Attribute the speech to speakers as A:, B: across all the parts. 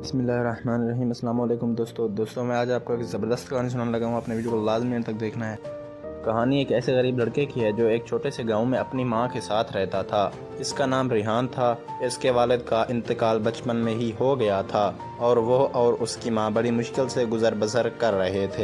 A: بسم اللہ الرحمن الرحیم۔ السلام علیکم دوستوں میں آج آپ کو ایک زبردست کہانی سنانے لگا ہوں۔ اپنے ویڈیو کو لازمی تک دیکھنا ہے۔ کہانی ایک ایسے غریب لڑکے کی ہے جو ایک چھوٹے سے گاؤں میں اپنی ماں کے ساتھ رہتا تھا۔ اس کا نام ریحان تھا۔ اس کے والد کا انتقال بچپن میں ہی ہو گیا تھا اور وہ اور اس کی ماں بڑی مشکل سے گزر بسر کر رہے تھے۔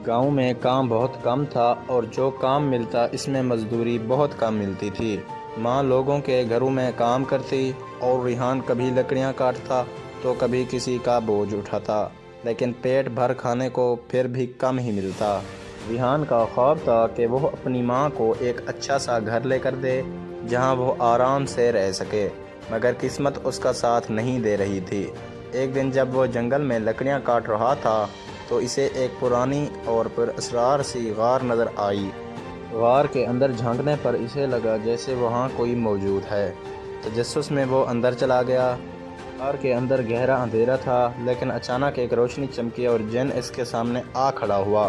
A: گاؤں میں کام بہت کم تھا اور جو کام ملتا اس میں مزدوری بہت کم ملتی تھی۔ ماں لوگوں کے گھروں میں کام کرتی اور ریحان کبھی لکڑیاں کاٹتا تو کبھی کسی کا بوجھ اٹھاتا، لیکن پیٹ بھر کھانے کو پھر بھی کم ہی ملتا۔ ریحان کا خواب تھا کہ وہ اپنی ماں کو ایک اچھا سا گھر لے کر دے جہاں وہ آرام سے رہ سکے، مگر قسمت اس کا ساتھ نہیں دے رہی تھی۔ ایک دن جب وہ جنگل میں لکڑیاں کاٹ رہا تھا تو اسے ایک پرانی اور پر اسرار سی غار نظر آئی۔ غار کے اندر جھانکنے پر اسے لگا جیسے وہاں کوئی موجود ہے۔ تجسس میں وہ اندر چلا گیا۔ غار کے اندر گہرا اندھیرا تھا، لیکن اچانک ایک روشنی چمکی اور جن اس کے سامنے آ کھڑا ہوا۔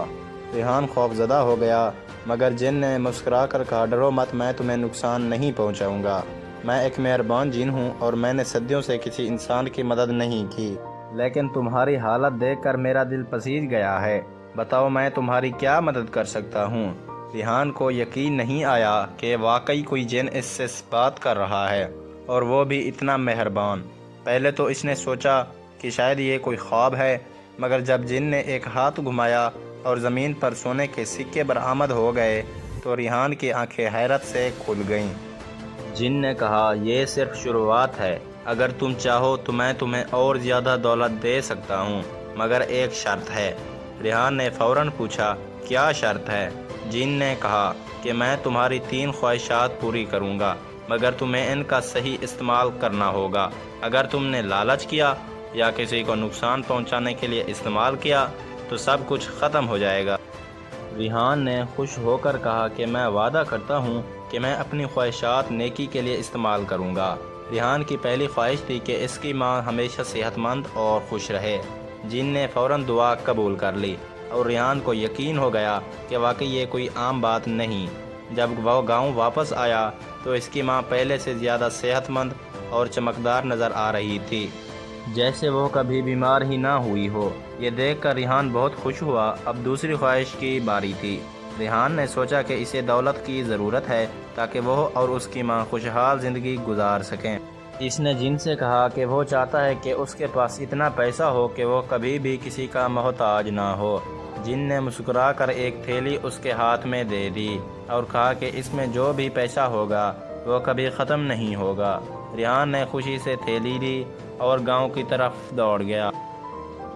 A: ریحان خوف زدہ ہو گیا، مگر جن نے مسکرا کر کہا، ڈرو مت، میں تمہیں نقصان نہیں پہنچاؤں گا۔ میں ایک مہربان جن ہوں اور میں نے صدیوں سے کسی انسان کی مدد نہیں کی، لیکن تمہاری حالت دیکھ کر میرا دل پسیج گیا ہے۔ بتاؤ میں تمہاری کیا مدد کر سکتا ہوں؟ ریحان کو یقین نہیں آیا کہ واقعی کوئی جن اس سے بات کر رہا ہے، اور وہ بھی اتنا مہربان۔ پہلے تو اس نے سوچا کہ شاید یہ کوئی خواب ہے، مگر جب جن نے ایک ہاتھ گھمایا اور زمین پر سونے کے سکے برآمد ہو گئے تو ریحان کی آنکھیں حیرت سے کھل گئیں۔ جن نے کہا، یہ صرف شروعات ہے، اگر تم چاہو تو میں تمہیں اور زیادہ دولت دے سکتا ہوں، مگر ایک شرط ہے۔ ریحان نے فوراً پوچھا، کیا شرط ہے؟ جن نے کہا کہ میں تمہاری 3 خواہشات پوری کروں گا، مگر تمہیں ان کا صحیح استعمال کرنا ہوگا۔ اگر تم نے لالچ کیا یا کسی کو نقصان پہنچانے کے لیے استعمال کیا تو سب کچھ ختم ہو جائے گا۔ ریحان نے خوش ہو کر کہا کہ میں وعدہ کرتا ہوں کہ میں اپنی خواہشات نیکی کے لیے استعمال کروں گا۔ ریحان کی پہلی خواہش تھی کہ اس کی ماں ہمیشہ صحت مند اور خوش رہے۔ جن نے فوراً دعا قبول کر لی اور ریحان کو یقین ہو گیا کہ واقعی یہ کوئی عام بات نہیں۔ جب وہ گاؤں واپس آیا تو اس کی ماں پہلے سے زیادہ صحت مند اور چمکدار نظر آ رہی تھی، جیسے وہ کبھی بیمار ہی نہ ہوئی ہو۔ یہ دیکھ کر ریحان بہت خوش ہوا۔ اب دوسری خواہش کی باری تھی۔ ریحان نے سوچا کہ اسے دولت کی ضرورت ہے تاکہ وہ اور اس کی ماں خوشحال زندگی گزار سکیں۔ اس نے جن سے کہا کہ وہ چاہتا ہے کہ اس کے پاس اتنا پیسہ ہو کہ وہ کبھی بھی کسی کا محتاج نہ ہو۔ جن نے مسکرا کر ایک تھیلی اس کے ہاتھ میں دے دی اور کہا کہ اس میں جو بھی پیسہ ہوگا وہ کبھی ختم نہیں ہوگا۔ ریحان نے خوشی سے تھیلی لی اور گاؤں کی طرف دوڑ گیا۔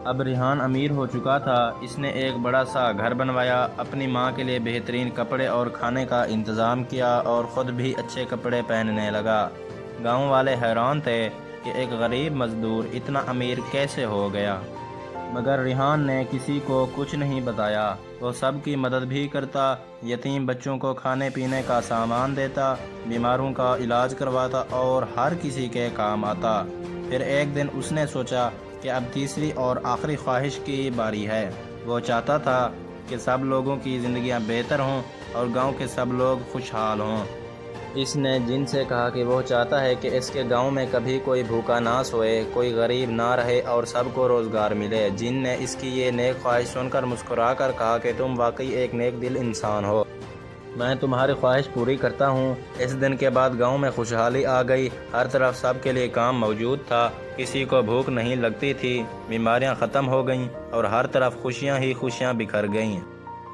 A: اب ریحان امیر ہو چکا تھا۔ اس نے ایک بڑا سا گھر بنوایا، اپنی ماں کے لیے بہترین کپڑے اور کھانے کا انتظام کیا اور خود بھی اچھے کپڑے پہننے لگا۔ گاؤں والے حیران تھے کہ ایک غریب مزدور اتنا امیر کیسے ہو گیا، مگر ریحان نے کسی کو کچھ نہیں بتایا۔ وہ سب کی مدد بھی کرتا، یتیم بچوں کو کھانے پینے کا سامان دیتا، بیماروں کا علاج کرواتا اور ہر کسی کے کام آتا۔ پھر ایک دن اس نے سوچا کہ اب تیسری اور آخری خواہش کی باری ہے۔ وہ چاہتا تھا کہ سب لوگوں کی زندگیاں بہتر ہوں اور گاؤں کے سب لوگ خوشحال ہوں۔ اس نے جن سے کہا کہ وہ چاہتا ہے کہ اس کے گاؤں میں کبھی کوئی بھوکا نہ سوئے، کوئی غریب نہ رہے اور سب کو روزگار ملے۔ جن نے اس کی یہ نیک خواہش سن کر مسکرا کر کہا کہ تم واقعی ایک نیک دل انسان ہو، میں تمہاری خواہش پوری کرتا ہوں۔ اس دن کے بعد گاؤں میں خوشحالی آ گئی۔ ہر طرف سب کے لیے کام موجود تھا، کسی کو بھوک نہیں لگتی تھی، بیماریاں ختم ہو گئیں اور ہر طرف خوشیاں ہی خوشیاں بکھر گئیں۔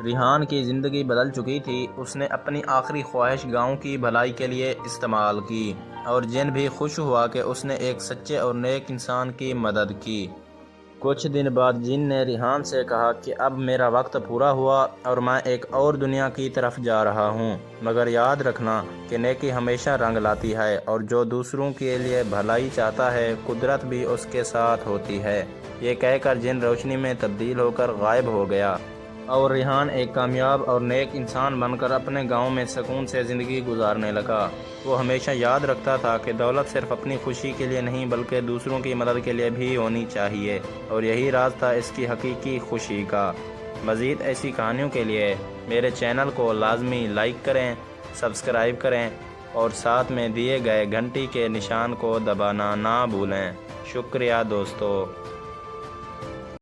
A: ریحان کی زندگی بدل چکی تھی۔ اس نے اپنی آخری خواہش گاؤں کی بھلائی کے لیے استعمال کی اور جن بھی خوش ہوا کہ اس نے ایک سچے اور نیک انسان کی مدد کی۔ کچھ دن بعد جن نے ریحان سے کہا کہ اب میرا وقت پورا ہوا اور میں ایک اور دنیا کی طرف جا رہا ہوں، مگر یاد رکھنا کہ نیکی ہمیشہ رنگ لاتی ہے اور جو دوسروں کے لیے بھلائی چاہتا ہے قدرت بھی اس کے ساتھ ہوتی ہے۔ یہ کہہ کر جن روشنی میں تبدیل ہو کر غائب ہو گیا اور ریحان ایک کامیاب اور نیک انسان بن کر اپنے گاؤں میں سکون سے زندگی گزارنے لگا۔ وہ ہمیشہ یاد رکھتا تھا کہ دولت صرف اپنی خوشی کے لیے نہیں بلکہ دوسروں کی مدد کے لیے بھی ہونی چاہیے، اور یہی راز تھا اس کی حقیقی خوشی کا۔ مزید ایسی کہانیوں کے لیے میرے چینل کو لازمی لائک کریں، سبسکرائب کریں اور ساتھ میں دیے گئے گھنٹی کے نشان کو دبانا نہ بھولیں۔ شکریہ دوستو۔